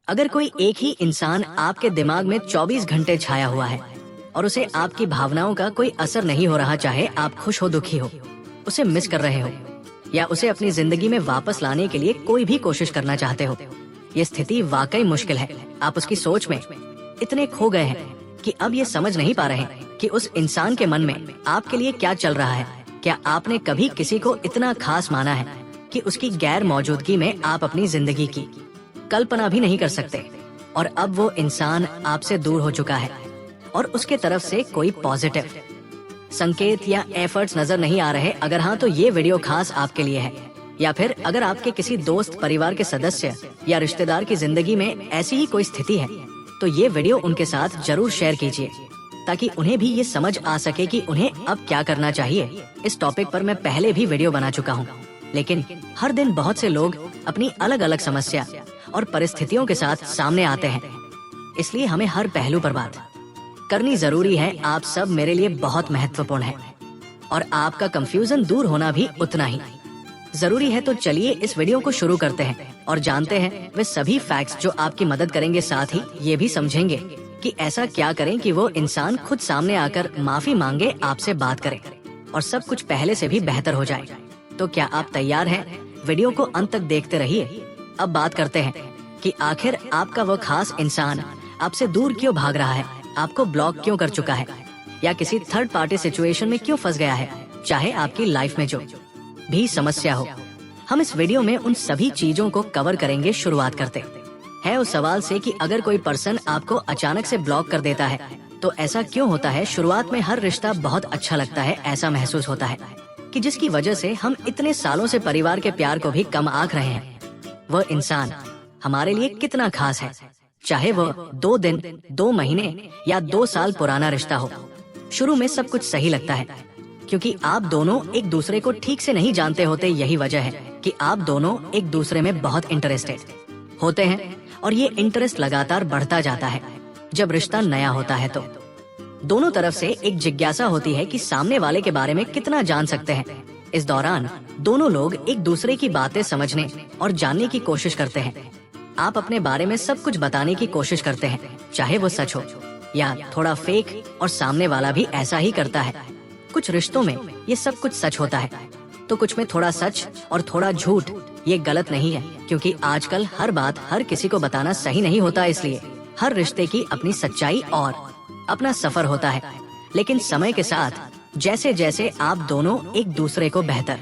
अगर कोई एक ही इंसान आपके दिमाग में 24 घंटे छाया हुआ है और उसे आपकी भावनाओं का कोई असर नहीं हो रहा, चाहे आप खुश हो दुखी हो, उसे मिस कर रहे हो या उसे अपनी जिंदगी में वापस लाने के लिए कोई भी कोशिश करना चाहते हो, ये स्थिति वाकई मुश्किल है। आप उसकी सोच में इतने खो गए हैं कि अब ये समझ नहीं पा रहे कि उस इंसान के मन में आपके लिए क्या चल रहा है। क्या आपने कभी किसी को इतना खास माना है कि उसकी गैर मौजूदगी में आप अपनी जिंदगी की कल्पना भी नहीं कर सकते, और अब वो इंसान आपसे दूर हो चुका है और उसके तरफ से कोई पॉजिटिव संकेत या एफर्ट्स नजर नहीं आ रहे? अगर हाँ, तो ये वीडियो खास आपके लिए है। या फिर अगर आपके किसी दोस्त, परिवार के सदस्य या रिश्तेदार की जिंदगी में ऐसी ही कोई स्थिति है, तो ये वीडियो उनके साथ जरूर शेयर कीजिए ताकि उन्हें भी ये समझ आ सके कि उन्हें अब क्या करना चाहिए। इस टॉपिक पर मैं पहले भी वीडियो बना चुका हूँ, लेकिन हर दिन बहुत से लोग अपनी अलग अलग समस्या और परिस्थितियों के साथ सामने आते हैं, इसलिए हमें हर पहलू पर बात करनी जरूरी है। आप सब मेरे लिए बहुत महत्वपूर्ण है और आपका कंफ्यूजन दूर होना भी उतना ही जरूरी है। तो चलिए इस वीडियो को शुरू करते हैं और जानते हैं वे सभी फैक्ट्स जो आपकी मदद करेंगे। साथ ही ये भी समझेंगे कि ऐसा क्या करें कि वो इंसान खुद सामने आकर माफी मांगे, आपसे बात करे और सब कुछ पहले से भी बेहतर हो जाए। तो क्या आप तैयार हैं? वीडियो को अंत तक देखते रहिए। अब बात करते हैं कि आखिर आपका वो खास इंसान आपसे दूर क्यों भाग रहा है, आपको ब्लॉक क्यों कर चुका है, या किसी थर्ड पार्टी सिचुएशन में क्यों फंस गया है। चाहे आपकी लाइफ में जो भी समस्या हो, हम इस वीडियो में उन सभी चीजों को कवर करेंगे। शुरुआत करते हैं उस सवाल से कि अगर कोई पर्सन आपको अचानक से ब्लॉक कर देता है तो ऐसा क्यों होता है। शुरुआत में हर रिश्ता बहुत अच्छा लगता है, ऐसा महसूस होता है कि जिसकी वजह से हम इतने सालों से परिवार के प्यार को भी कम आंक रहे हैं। वह इंसान हमारे लिए कितना खास है, चाहे वह 2 दिन, 2 महीने या 2 साल पुराना रिश्ता हो। शुरू में सब कुछ सही लगता है क्योंकि आप दोनों एक दूसरे को ठीक से नहीं जानते होते। यही वजह है कि आप दोनों एक दूसरे में बहुत इंटरेस्टेड होते हैं और ये इंटरेस्ट लगातार बढ़ता जाता है। जब रिश्ता नया होता है तो दोनों तरफ से एक जिज्ञासा होती है कि सामने वाले के बारे में कितना जान सकते हैं। इस दौरान दोनों लोग एक दूसरे की बातें समझने और जानने की कोशिश करते हैं। आप अपने बारे में सब कुछ बताने की कोशिश करते हैं, चाहे वो सच हो या थोड़ा फेक, और सामने वाला भी ऐसा ही करता है। कुछ रिश्तों में ये सब कुछ सच होता है तो कुछ में थोड़ा सच और थोड़ा झूठ। ये गलत नहीं है क्योंकि आजकल हर बात हर किसी को बताना सही नहीं होता, इसलिए हर रिश्ते की अपनी सच्चाई और अपना सफर होता है। लेकिन समय के साथ जैसे जैसे आप दोनों एक दूसरे को बेहतर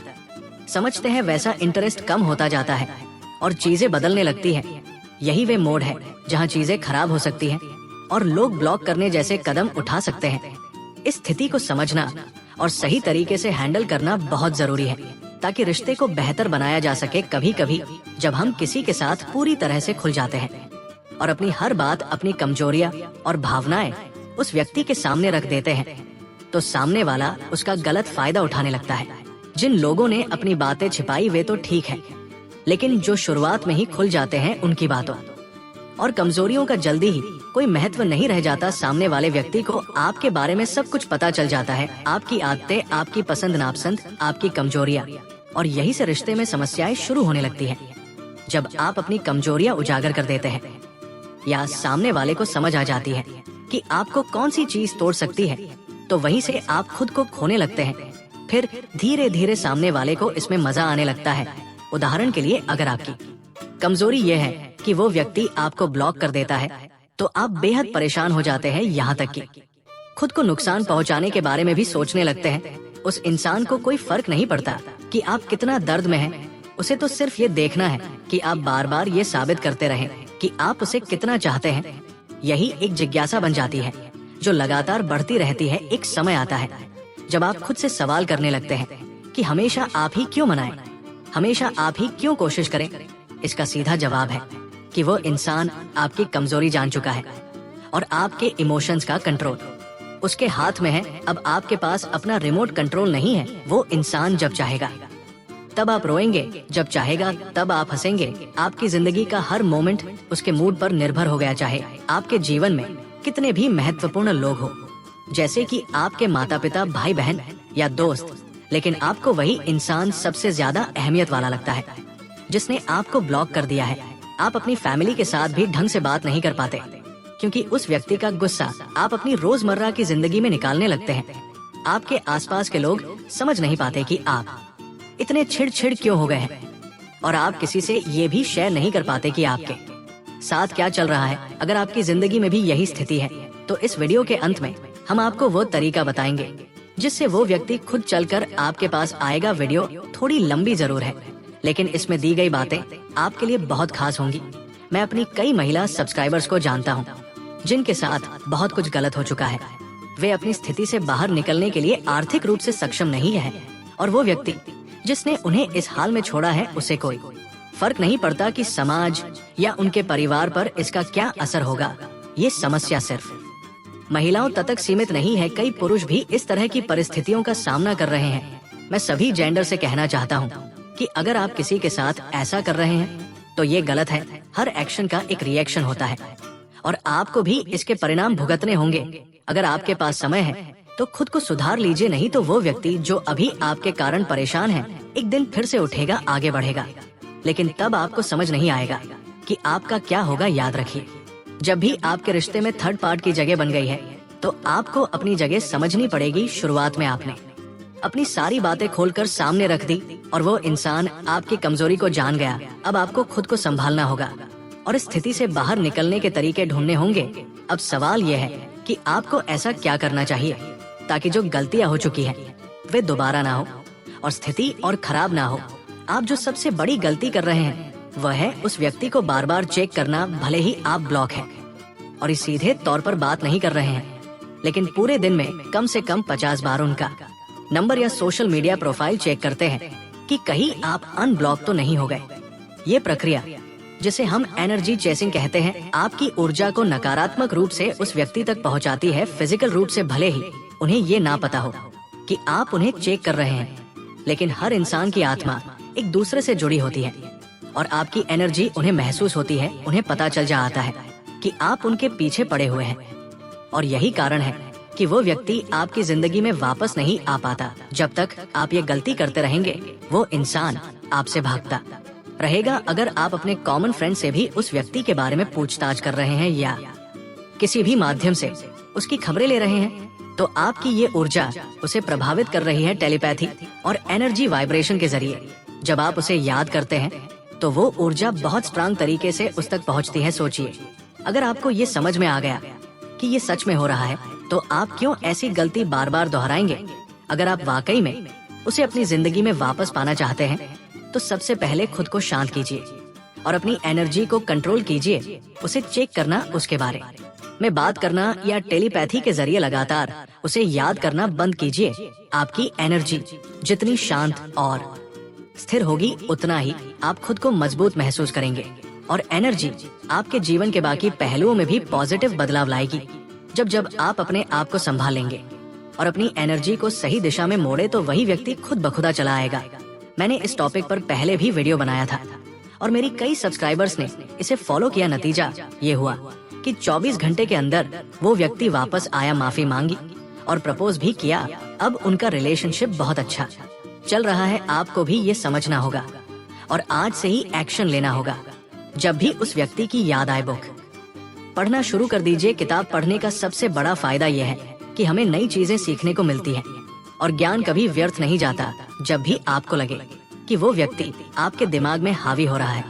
समझते हैं, वैसा इंटरेस्ट कम होता जाता है और चीजें बदलने लगती हैं। यही वे मोड़ है जहां चीजें खराब हो सकती हैं और लोग ब्लॉक करने जैसे कदम उठा सकते हैं। इस स्थिति को समझना और सही तरीके से हैंडल करना बहुत जरूरी है ताकि रिश्ते को बेहतर बनाया जा सके। कभी कभी जब हम किसी के साथ पूरी तरह से खुल जाते हैं और अपनी हर बात, अपनी कमजोरियां और भावनाएं उस व्यक्ति के सामने रख देते हैं, तो सामने वाला उसका गलत फायदा उठाने लगता है। जिन लोगों ने अपनी बातें छिपाई वे तो ठीक है, लेकिन जो शुरुआत में ही खुल जाते हैं उनकी बातों और कमजोरियों का जल्दी ही कोई महत्व नहीं रह जाता। सामने वाले व्यक्ति को आपके बारे में सब कुछ पता चल जाता है, आपकी आदतें, आपकी पसंद नापसंद, आपकी कमजोरियां, और यही से रिश्ते में समस्याएं शुरू होने लगती हैं। जब आप अपनी कमजोरियां उजागर कर देते हैं या सामने वाले को समझ आ जाती है कि आपको कौन सी चीज तोड़ सकती है, तो वहीं से आप खुद को खोने लगते हैं। फिर धीरे धीरे सामने वाले को इसमें मजा आने लगता है। उदाहरण के लिए, अगर आपकी कमजोरी यह है कि वो व्यक्ति आपको ब्लॉक कर देता है तो आप बेहद परेशान हो जाते हैं, यहाँ तक कि खुद को नुकसान पहुँचाने के बारे में भी सोचने लगते हैं। उस इंसान को कोई फर्क नहीं पड़ता कि आप कितना दर्द में हैं, उसे तो सिर्फ ये देखना है कि आप बार बार ये साबित करते रहें कि आप उसे कितना चाहते हैं। यही एक जिज्ञासा बन जाती है जो लगातार बढ़ती रहती है। एक समय आता है जब आप खुद से सवाल करने लगते हैं कि हमेशा आप ही क्यों मनाएं, हमेशा आप ही क्यों कोशिश करें। इसका सीधा जवाब है कि वो इंसान आपकी कमजोरी जान चुका है और आपके इमोशंस का कंट्रोल उसके हाथ में है। अब आपके पास अपना रिमोट कंट्रोल नहीं है। वो इंसान जब चाहेगा तब आप रोएंगे, जब चाहेगा तब आप हंसेंगे। आपकी जिंदगी का हर मोमेंट उसके मूड पर निर्भर हो गया, चाहे आपके जीवन में कितने भी महत्वपूर्ण लोग हो, जैसे कि आपके माता पिता, भाई बहन या दोस्त। लेकिन आपको वही इंसान सबसे ज्यादा अहमियत वाला लगता है जिसने आपको ब्लॉक कर दिया है। आप अपनी फैमिली के साथ भी ढंग से बात नहीं कर पाते, क्योंकि उस व्यक्ति का गुस्सा आप अपनी रोजमर्रा की जिंदगी में निकालने लगते हैं। आपके आसपास के लोग समझ नहीं पाते कि आप इतने चिड़चिड़ क्यों हो गए हैं, और आप किसी से ये भी शेयर नहीं कर पाते कि आपके साथ क्या चल रहा है। अगर आपकी जिंदगी में भी यही स्थिति है, तो इस वीडियो के अंत में हम आपको वो तरीका बताएंगे जिससे वो व्यक्ति खुद चलकर आपके पास आएगा। वीडियो थोड़ी लंबी जरूर है, लेकिन इसमें दी गई बातें आपके लिए बहुत खास होंगी। मैं अपनी कई महिला सब्सक्राइबर्स को जानता हूँ जिनके साथ बहुत कुछ गलत हो चुका है। वे अपनी स्थिति से बाहर निकलने के लिए आर्थिक रूप से सक्षम नहीं है, और वो व्यक्ति जिसने उन्हें इस हाल में छोड़ा है, उसे कोई फर्क नहीं पड़ता कि समाज या उनके परिवार पर इसका क्या असर होगा। ये समस्या सिर्फ महिलाओं तक सीमित नहीं है, कई पुरुष भी इस तरह की परिस्थितियों का सामना कर रहे हैं। मैं सभी जेंडर से कहना चाहता हूँ कि अगर आप किसी के साथ ऐसा कर रहे हैं तो ये गलत है। हर एक्शन का एक रिएक्शन होता है, और आपको भी इसके परिणाम भुगतने होंगे। अगर आपके पास समय है तो खुद को सुधार लीजिए, नहीं तो वो व्यक्ति जो अभी आपके कारण परेशान है, एक दिन फिर से उठेगा, आगे बढ़ेगा, लेकिन तब आपको समझ नहीं आएगा कि आपका क्या होगा। याद रखिए, जब भी आपके रिश्ते में थर्ड पार्ट की जगह बन गई है, तो आपको अपनी जगह समझनी पड़ेगी। शुरुआत में आपने अपनी सारी बातें खोलकर सामने रख दी और वो इंसान आपकी कमजोरी को जान गया। अब आपको खुद को संभालना होगा और इस स्थिति से बाहर निकलने के तरीके ढूंढने होंगे। अब सवाल यह है कि आपको ऐसा क्या करना चाहिए ताकि जो गलतियां हो चुकी है वे दोबारा ना हो और स्थिति और खराब ना हो। आप जो सबसे बड़ी गलती कर रहे हैं वह है उस व्यक्ति को बार बार चेक करना। भले ही आप ब्लॉक हैं और इस सीधे तौर पर बात नहीं कर रहे हैं, लेकिन पूरे दिन में कम से कम 50 बार उनका नंबर या सोशल मीडिया प्रोफाइल चेक करते हैं कि कहीं आप अनब्लॉक तो नहीं हो गए। ये प्रक्रिया, जिसे हम एनर्जी चेसिंग कहते हैं, आपकी ऊर्जा को नकारात्मक रूप से उस व्यक्ति तक पहुंचाती है। फिजिकल रूप से भले ही उन्हें ये ना पता हो कि आप उन्हें चेक कर रहे हैं, लेकिन हर इंसान की आत्मा एक दूसरे से जुड़ी होती है और आपकी एनर्जी उन्हें महसूस होती है। उन्हें पता चल जाता है कि आप उनके पीछे पड़े हुए हैं, और यही कारण है कि वो व्यक्ति आपकी जिंदगी में वापस नहीं आ पाता। जब तक आप ये गलती करते रहेंगे, वो इंसान आपसे भागता रहेगा। अगर आप अपने कॉमन फ्रेंड से भी उस व्यक्ति के बारे में पूछताछ कर रहे हैं या किसी भी माध्यम से उसकी खबरें ले रहे हैं, तो आपकी ये ऊर्जा उसे प्रभावित कर रही है टेलीपैथी और एनर्जी वाइब्रेशन के जरिए। जब आप उसे याद करते हैं तो वो ऊर्जा बहुत स्ट्रांग तरीके से उस तक पहुंचती है। सोचिए, अगर आपको ये समझ में आ गया कि ये सच में हो रहा है, तो आप क्यों ऐसी गलती बार बार दोहराएंगे। अगर आप वाकई में उसे अपनी जिंदगी में वापस पाना चाहते हैं, तो सबसे पहले खुद को शांत कीजिए और अपनी एनर्जी को कंट्रोल कीजिए। उसे चेक करना, उसके बारे में बात करना या टेलीपैथी के जरिए लगातार उसे याद करना बंद कीजिए। आपकी एनर्जी जितनी शांत और स्थिर होगी, उतना ही आप खुद को मजबूत महसूस करेंगे, और एनर्जी आपके जीवन के बाकी पहलुओं में भी पॉजिटिव बदलाव लाएगी। जब आप अपने आप को संभालेंगे और अपनी एनर्जी को सही दिशा में मोड़े, तो वही व्यक्ति खुद बखुदा चला आएगा। मैंने इस टॉपिक पर पहले भी वीडियो बनाया था और मेरी कई सब्सक्राइबर्स ने इसे फॉलो किया। नतीजा ये हुआ कि 24 घंटे के अंदर वो व्यक्ति वापस आया, माफी मांगी और प्रपोज भी किया। अब उनका रिलेशनशिप बहुत अच्छा चल रहा है। आपको भी ये समझना होगा और आज से ही एक्शन लेना होगा। जब भी उस व्यक्ति की याद आए, बुक पढ़ना शुरू कर दीजिए। किताब पढ़ने का सबसे बड़ा फायदा यह है कि हमें नई चीजें सीखने को मिलती हैं, और ज्ञान कभी व्यर्थ नहीं जाता। जब भी आपको लगे कि वो व्यक्ति आपके दिमाग में हावी हो रहा है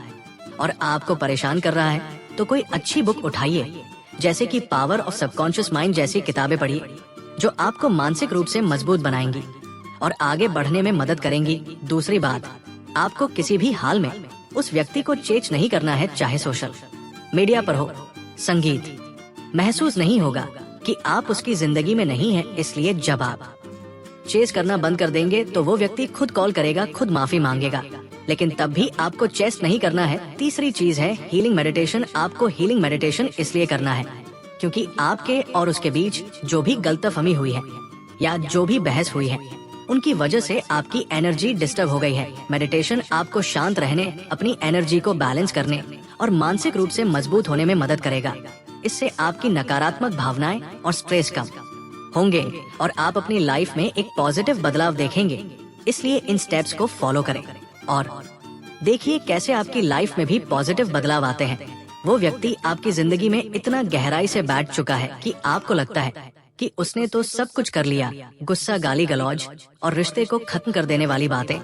और आपको परेशान कर रहा है, तो कोई अच्छी बुक उठाइए, जैसे कि पावर ऑफ सबकॉन्शियस माइंड जैसी किताबें पढ़िए, जो आपको मानसिक रूप से मजबूत बनाएंगी और आगे बढ़ने में मदद करेंगी। दूसरी बात, आपको किसी भी हाल में उस व्यक्ति को चेंज नहीं करना है, चाहे सोशल मीडिया पर हो। संगीत महसूस नहीं होगा कि आप उसकी जिंदगी में नहीं हैं, इसलिए जब आप चेस करना बंद कर देंगे, तो वो व्यक्ति खुद कॉल करेगा, खुद माफी मांगेगा, लेकिन तब भी आपको चेस नहीं करना है। तीसरी चीज है हीलिंग मेडिटेशन। आपको हीलिंग मेडिटेशन इसलिए करना है क्योंकि आपके और उसके बीच जो भी गलतफहमी हुई है या जो भी बहस हुई है, उनकी वजह से आपकी एनर्जी डिस्टर्ब हो गई है। मेडिटेशन आपको शांत रहने, अपनी एनर्जी को बैलेंस करने और मानसिक रूप से मजबूत होने में मदद करेगा। इससे आपकी नकारात्मक भावनाएं और स्ट्रेस कम होंगे और आप अपनी लाइफ में एक पॉजिटिव बदलाव देखेंगे। इसलिए इन स्टेप्स को फॉलो करें और देखिए कैसे आपकी लाइफ में भी पॉजिटिव बदलाव आते हैं। वो व्यक्ति आपकी जिंदगी में इतना गहराई से बैठ चुका है कि आपको लगता है कि उसने तो सब कुछ कर लिया। गुस्सा, गाली गलौज और रिश्ते को खत्म कर देने वाली बातें।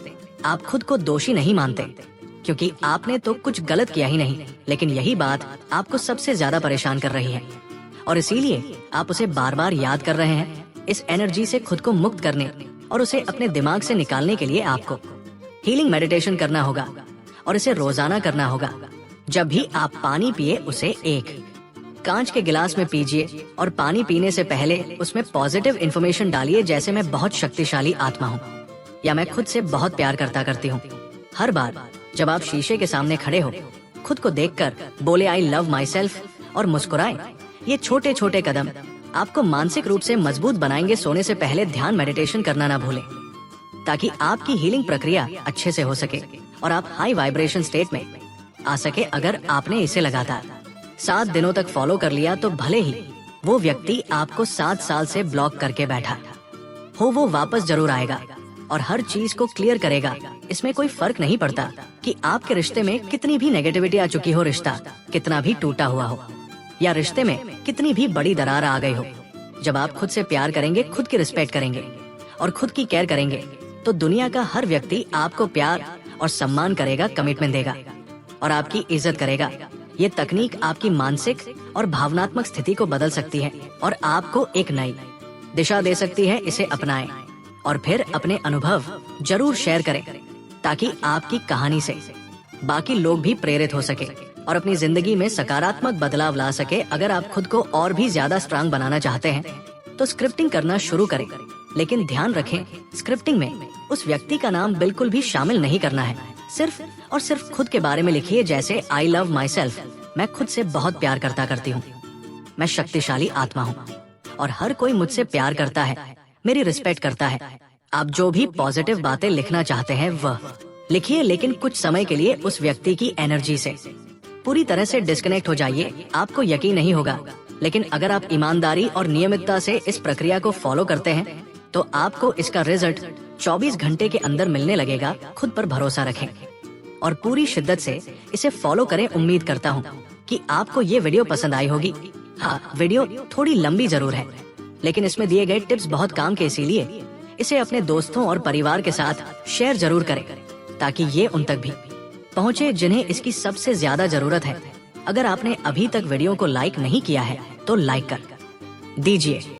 आप खुद को दोषी नहीं मानते क्योंकि आपने तो कुछ गलत किया ही नहीं, लेकिन यही बात आपको सबसे ज्यादा परेशान कर रही है और इसीलिए आप उसे बार बार याद कर रहे हैं। इस एनर्जी से खुद को मुक्त करने और उसे अपने दिमाग से निकालने के लिए आपको हीलिंग मेडिटेशन करना होगा और इसे रोजाना करना होगा। जब भी आप पानी पिए उसे एक कांच के गिलास में पीजिए और पानी पीने से पहले उसमें पॉजिटिव इंफॉर्मेशन डालिए, जैसे मैं बहुत शक्तिशाली आत्मा हूँ या मैं खुद से बहुत प्यार करती हूँ। हर बार जब आप शीशे के सामने खड़े हो, खुद को देखकर बोले आई लव माई सेल्फ और मुस्कुराएं। ये छोटे छोटे कदम आपको मानसिक रूप से मजबूत बनाएंगे। सोने से पहले ध्यान मेडिटेशन करना ना भूलें ताकि आपकी हीलिंग प्रक्रिया अच्छे से हो सके और आप हाई वाइब्रेशन स्टेट में आ सके। अगर आपने इसे लगातार 7 दिनों तक फॉलो कर लिया तो भले ही वो व्यक्ति आपको 7 साल से ब्लॉक करके बैठा हो, वो वापस जरूर आएगा और हर चीज को क्लियर करेगा। इसमें कोई फर्क नहीं पड़ता कि आपके रिश्ते में कितनी भी नेगेटिविटी आ चुकी हो, रिश्ता कितना भी टूटा हुआ हो या रिश्ते में कितनी भी बड़ी दरार आ गई हो। जब आप खुद से प्यार करेंगे, खुद की रिस्पेक्ट करेंगे और खुद की केयर करेंगे तो दुनिया का हर व्यक्ति आपको प्यार और सम्मान करेगा, कमिटमेंट देगा और आपकी इज्जत करेगा। ये तकनीक आपकी मानसिक और भावनात्मक स्थिति को बदल सकती है और आपको एक नई दिशा दे सकती है। इसे अपनाएं और फिर अपने अनुभव जरूर शेयर करें ताकि आपकी कहानी से बाकी लोग भी प्रेरित हो सके और अपनी जिंदगी में सकारात्मक बदलाव ला सके। अगर आप खुद को और भी ज्यादा स्ट्रांग बनाना चाहते हैं तो स्क्रिप्टिंग करना शुरू करें, लेकिन ध्यान रखें स्क्रिप्टिंग में उस व्यक्ति का नाम बिल्कुल भी शामिल नहीं करना है। सिर्फ और सिर्फ खुद के बारे में लिखिए, जैसे आई लव माई सेल्फ, मैं खुद से बहुत प्यार करती हूँ, मैं शक्तिशाली आत्मा हूँ और हर कोई मुझसे प्यार करता है, मेरी रिस्पेक्ट करता है। आप जो भी पॉजिटिव बातें लिखना चाहते हैं वह लिखिए, लेकिन कुछ समय के लिए उस व्यक्ति की एनर्जी से पूरी तरह से डिस्कनेक्ट हो जाइए। आपको यकीन नहीं होगा, लेकिन अगर आप ईमानदारी और नियमितता से इस प्रक्रिया को फॉलो करते हैं तो आपको इसका रिजल्ट 24 घंटे के अंदर मिलने लगेगा। खुद पर भरोसा रखें और पूरी शिद्दत से इसे फॉलो करें। उम्मीद करता हूँ कि आपको ये वीडियो पसंद आई होगी। हाँ, वीडियो थोड़ी लंबी जरूर है, लेकिन इसमें दिए गए टिप्स बहुत काम के, इसीलिए इसे अपने दोस्तों और परिवार के साथ शेयर जरूर करें ताकि ये उन तक भी पहुँचे जिन्हें इसकी सबसे ज्यादा जरूरत है। अगर आपने अभी तक वीडियो को लाइक नहीं किया है तो लाइक कर दीजिए।